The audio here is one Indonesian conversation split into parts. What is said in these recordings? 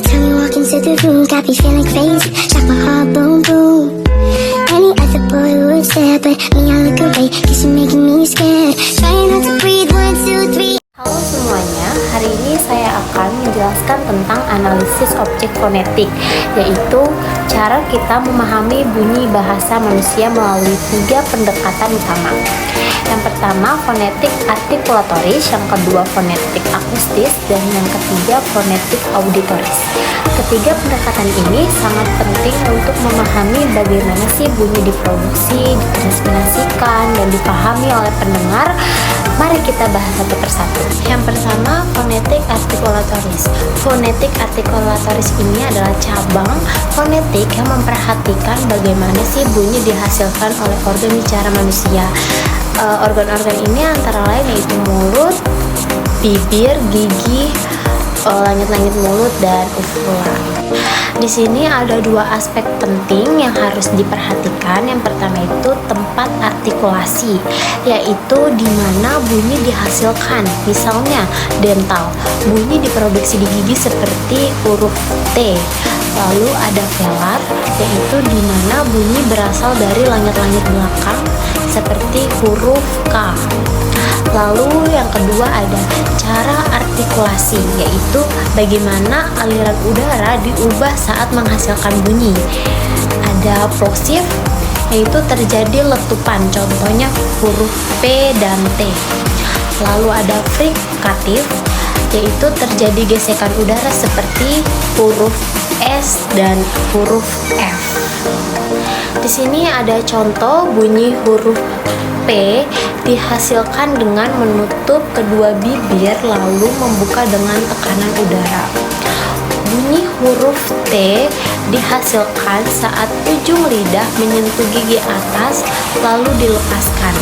Every time you walk into the room, got me feeling crazy. Shock my heart, boom, boom. Any other boy would stare, but me, I look away, cause you're making me scared. Trying not to breathe, 1, 2, 3. Halo semuanya, hari ini saya akan menjelaskan tentang analisis objek fonetik, yaitu cara kita memahami bunyi bahasa manusia melalui 3 pendekatan utama. Yang pertama, fonetik artikulatoris, yang kedua fonetik akustis, dan yang ketiga fonetik auditoris. Ketiga pendekatan ini sangat penting untuk memahami bagaimana sih bunyi diproduksi, ditransmisikan, dan dipahami oleh pendengar. Mari kita bahas satu persatu. Yang pertama, fonetik artikulatoris. Fonetik artikulatoris ini adalah cabang fonetik yang memperhatikan bagaimana sih bunyi dihasilkan oleh organ bicara manusia. Organ-organ ini antara lain yaitu mulut, bibir, gigi, langit-langit mulut, dan uvula. Di sini ada 2 aspek penting yang harus diperhatikan. Yang pertama itu tempat artikulasi, yaitu di mana bunyi dihasilkan. Misalnya dental, bunyi diproduksi di gigi seperti huruf T. Lalu ada velar, yaitu di mana bunyi berasal dari langit-langit belakang seperti huruf K. Lalu yang kedua ada cara artikulasi, yaitu bagaimana aliran udara diubah saat menghasilkan bunyi. Ada plosif, yaitu terjadi letupan, contohnya huruf P dan T. Lalu ada frikatif, yaitu terjadi gesekan udara seperti huruf S dan huruf F. Di sini ada contoh bunyi huruf P dihasilkan dengan menutup kedua bibir lalu membuka dengan tekanan udara. Bunyi huruf T dihasilkan saat ujung lidah menyentuh gigi atas lalu dilepaskan.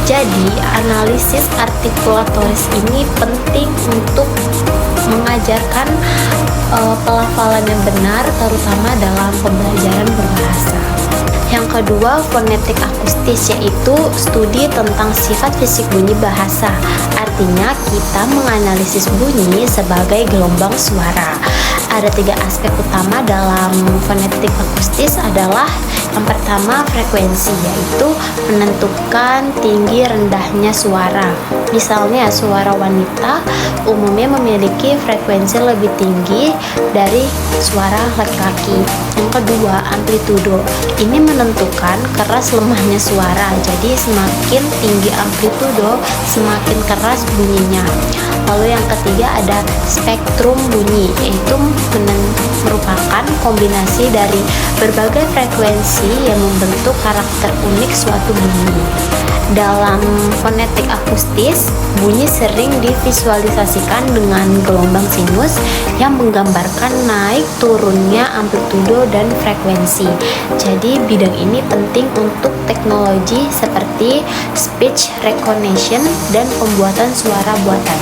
Jadi, analisis artikulatoris ini penting untuk mengajarkan pelafalan yang benar, terutama dalam pembelajaran berbahasa. Yang kedua, fonetik akustis, yaitu studi tentang sifat fisik bunyi bahasa. Artinya, kita menganalisis bunyi sebagai gelombang suara. Ada 3 aspek utama dalam fonetik akustis adalah yang pertama frekuensi, yaitu menentukan tinggi rendahnya suara. Misalnya suara wanita umumnya memiliki frekuensi lebih tinggi dari suara laki-laki. Yang kedua, amplitudo. Ini menentukan keras lemahnya suara. Jadi semakin tinggi amplitudo, semakin keras bunyinya. Lalu yang ketiga ada spektrum bunyi, yaitu merupakan kombinasi dari berbagai frekuensi yang membentuk karakter unik suatu bunyi. Dalam fonetik akustis, bunyi sering divisualisasikan dengan gelombang sinus yang menggambarkan naik turunnya amplitudo dan frekuensi. Jadi bidang ini penting untuk teknologi seperti speech recognition dan pembuatan suara buatan.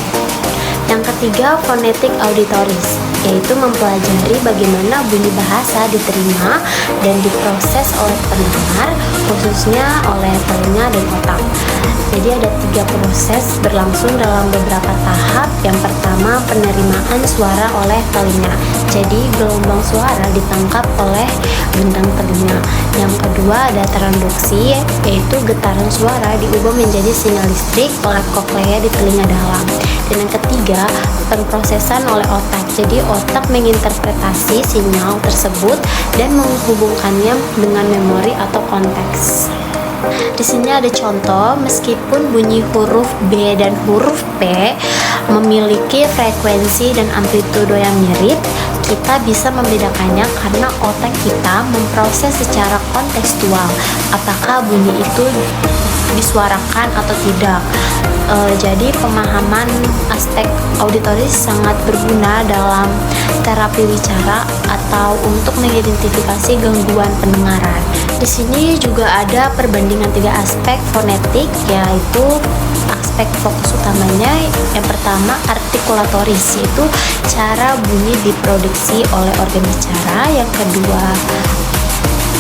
Yang ketiga, fonetik auditoris, yaitu mempelajari bagaimana bunyi bahasa diterima dan diproses oleh pendengar, khususnya oleh telinga dan otak. Jadi ada 3 proses berlangsung dalam beberapa tahap. Yang pertama, penerimaan suara oleh telinga. Jadi gelombang suara ditangkap oleh gendang telinga. Yang kedua ada transduksi, yaitu getaran suara diubah menjadi sinyal listrik oleh koklea di telinga dalam. Dan yang ketiga, pemrosesan oleh otak. Jadi otak menginterpretasi sinyal tersebut dan menghubungkannya dengan memori atau konteks. Di sini ada contoh, meskipun bunyi huruf B dan huruf P memiliki frekuensi dan amplitudo yang mirip, kita bisa membedakannya karena otak kita memproses secara kontekstual apakah bunyi itu disuarakan atau tidak. Jadi pemahaman aspek auditoris sangat berguna dalam terapi wicara atau untuk mengidentifikasi gangguan pendengaran. Di sini juga ada perbandingan 3 aspek fonetik, yaitu aspek fokus utamanya. Yang pertama artikulatoris, yaitu cara bunyi diproduksi oleh organ bicara. Yang kedua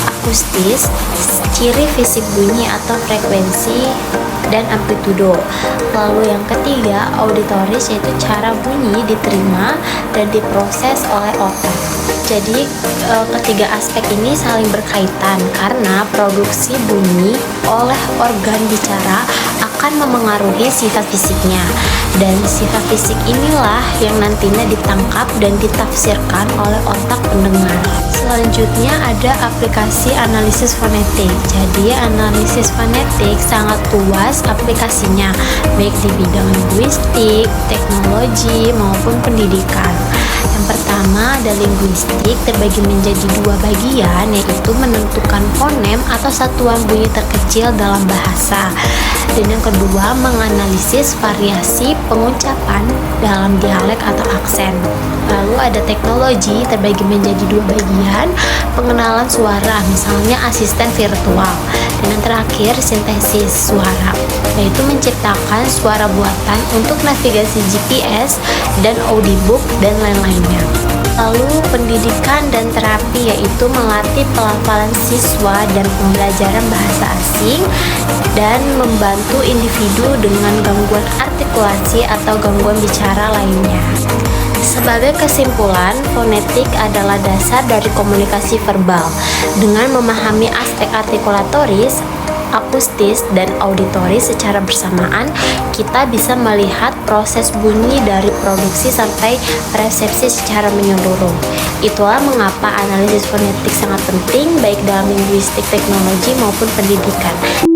akustis, ciri fisik bunyi atau frekuensi dan amplitudo. Lalu yang ketiga auditoris, yaitu cara bunyi diterima dan diproses oleh otak. Jadi ketiga aspek ini saling berkaitan karena produksi bunyi oleh organ bicara akan memengaruhi sifat fisiknya, dan sifat fisik inilah yang nantinya ditangkap dan ditafsirkan oleh otak pendengar. Selanjutnya ada aplikasi analisis fonetik. Jadi analisis fonetik sangat luas aplikasinya, baik di bidang linguistik, teknologi maupun pendidikan. Yang pertama ada linguistik, terbagi menjadi dua bagian, yaitu menentukan fonem atau satuan bunyi terkecil dalam bahasa. Dan yang kedua menganalisis variasi pengucapan dalam dialek atau aksen. Lalu ada teknologi, terbagi menjadi dua bagian, pengenalan suara, misalnya asisten virtual. Dan yang terakhir sintesis suara, yaitu menciptakan suara buatan untuk navigasi GPS dan audiobook dan lain-lainnya. Lalu pendidikan dan terapi, yaitu melatih pelafalan siswa dan pembelajaran bahasa asing dan membantu individu dengan gangguan artikulasi atau gangguan bicara lainnya. Sebagai kesimpulan, fonetik adalah dasar dari komunikasi verbal. Dengan memahami aspek artikulatoris, akustis, dan auditoris secara bersamaan, kita bisa melihat proses bunyi dari produksi sampai persepsi secara menyeluruh. Itulah mengapa analisis fonetik sangat penting baik dalam linguistik, teknologi, maupun pendidikan.